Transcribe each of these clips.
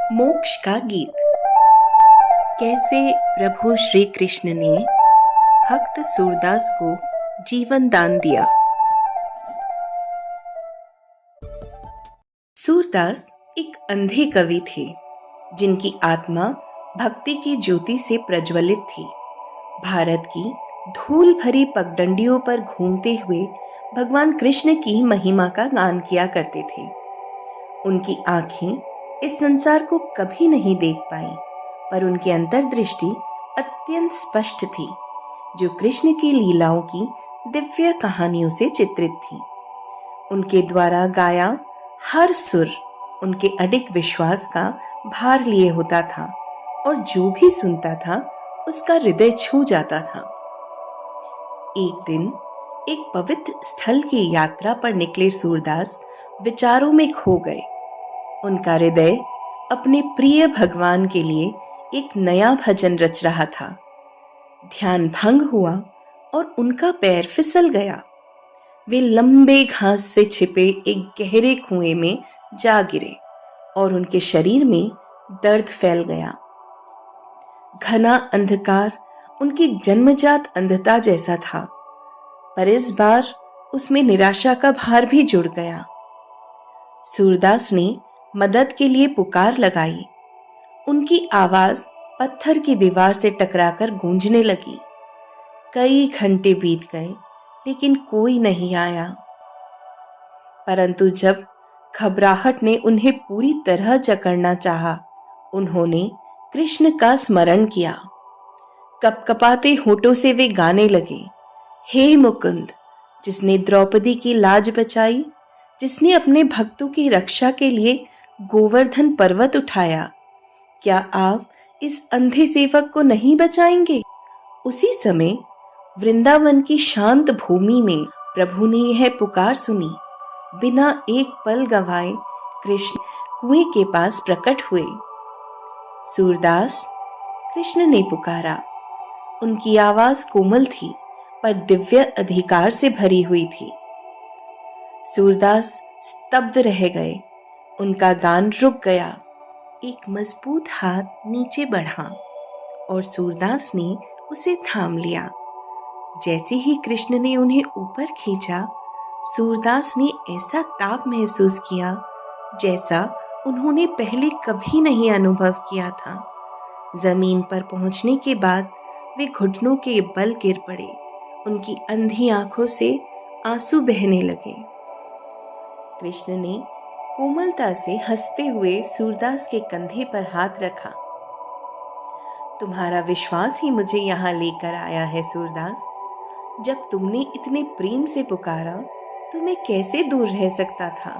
मोक्ष का गीत। कैसे प्रभु श्री कृष्ण ने भक्त सूरदास को जीवन दान दिया। सूरदास एक अंधे कवि थे जिनकी आत्मा भक्ति की ज्योति से प्रज्वलित थी। भारत की धूल भरी पगडंडियों पर घूमते हुए भगवान कृष्ण की महिमा का गान किया करते थे। उनकी आंखें इस संसार को कभी नहीं देख पाई, पर उनकी अंतर्दृष्टि अत्यंत स्पष्ट थी, जो कृष्ण की लीलाओं की दिव्य कहानियों से चित्रित थी। उनके द्वारा गाया हर सुर उनके अडिग विश्वास का भार लिए होता था और जो भी सुनता था उसका हृदय छू जाता था। एक दिन एक पवित्र स्थल की यात्रा पर निकले सूरदास विचारों में खो गए। उनका हृदय अपने प्रिय भगवान के लिए एक नया भजन रच रहा था। ध्यान भंग हुआ और उनका पैर फिसल गया। वे लंबे घास से छिपे एक गहरे कुएं में जा गिरे और उनके शरीर में दर्द फैल गया। घना अंधकार उनकी जन्मजात अंधता जैसा था, पर इस बार उसमें निराशा का भार भी जुड़ गया। सूरदास ने मदद के लिए पुकार लगाई। उनकी आवाज पत्थर की दीवार से टकराकर गूंजने लगी। कई घंटे बीत गए, लेकिन कोई नहीं आया। परंतु जब घबराहट ने उन्हें पूरी तरह जकड़ना चाहा, उन्होंने कृष्ण का स्मरण किया। कपकपाते होठों से वे गाने लगे, हे मुकुंद, जिसने द्रौपदी की लाज बचाई, जिसने अपने भक्तों की रक्षा के लिए गोवर्धन पर्वत उठाया, क्या आप इस अंधे सेवक को नहीं बचाएंगे? उसी समय वृंदावन की शांत भूमि में प्रभु ने यह पुकार सुनी। बिना एक पल गंवाए कृष्ण कुएं के पास प्रकट हुए। सूरदास, कृष्ण ने पुकारा। उनकी आवाज कोमल थी, पर दिव्य अधिकार से भरी हुई थी। सूरदास स्तब्ध रह गए। उनका गान रुक गया। एक मजबूत हाथ नीचे बढ़ा और सूरदास ने उसे थाम लिया। जैसे ही कृष्ण ने उन्हें ऊपर खींचा, सूरदास ने ऐसा ताप महसूस किया जैसा उन्होंने पहले कभी नहीं अनुभव किया था। जमीन पर पहुंचने के बाद वे घुटनों के बल गिर पड़े। उनकी अंधी आंखों से आंसू बहने लगे। कृष्ण ने कोमलता से हंसते हुए सूरदास के कंधे पर हाथ रखा। तुम्हारा विश्वास ही मुझे यहाँ लेकर आया है सूरदास। जब तुमने इतने प्रेम से पुकारा तो मैं कैसे दूर रह सकता था।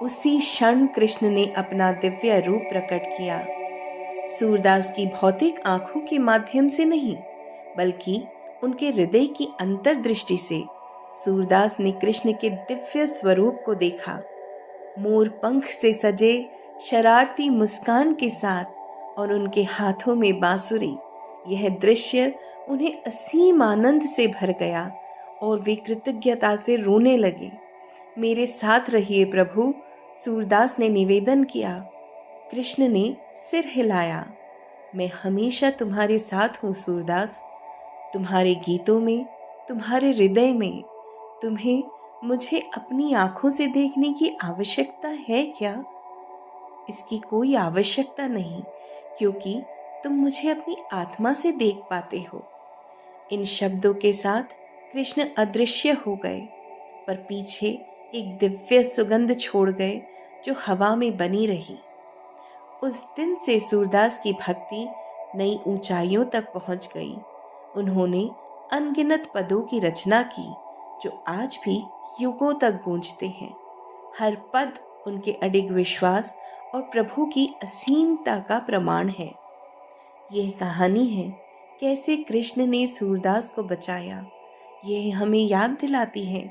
उसी क्षण कृष्ण ने अपना दिव्य रूप प्रकट किया। सूरदास की भौतिक आंखों के माध्यम से नहीं, बल्कि उनके हृदय की अंतर्दृष्टि से सूरदास ने कृष्ण के दिव्य स्वरूप को देखा। मोर पंख से सजे शरारती मुस्कान के साथ और उनके हाथों में बांसुरी। यह दृश्य उन्हें असीम आनंद से भर गया और वे कृतज्ञता से रोने लगे। मेरे साथ रहिए प्रभु, सूरदास ने निवेदन किया। कृष्ण ने सिर हिलाया। मैं हमेशा तुम्हारे साथ हूँ सूरदास। तुम्हारे गीतों में, तुम्हारे हृदय में। तुम्हें मुझे अपनी आंखों से देखने की आवश्यकता है क्या? इसकी कोई आवश्यकता नहीं, क्योंकि तुम मुझे अपनी आत्मा से देख पाते हो। इन शब्दों के साथ कृष्ण अदृश्य हो गए, पर पीछे एक दिव्य सुगंध छोड़ गए जो हवा में बनी रही। उस दिन से सूरदास की भक्ति नई ऊंचाइयों तक पहुंच गई। उन्होंने अनगिनत पदों की रचना की, जो आज भी युगों तक गूंजते हैं। हर पद उनके अडिग विश्वास और प्रभु की असीमता का प्रमाण है। यह कहानी है कैसे कृष्ण ने सूरदास को बचाया। यह हमें याद दिलाती है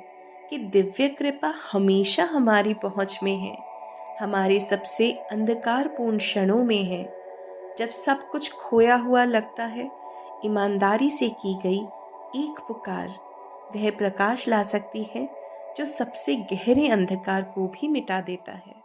कि दिव्य कृपा हमेशा हमारी पहुंच में है, हमारे सबसे अंधकारपूर्ण क्षणों में है। जब सब कुछ खोया हुआ लगता है, ईमानदारी से की गई एक पुकार वह प्रकाश ला सकती है जो सबसे गहरे अंधकार को भी मिटा देता है।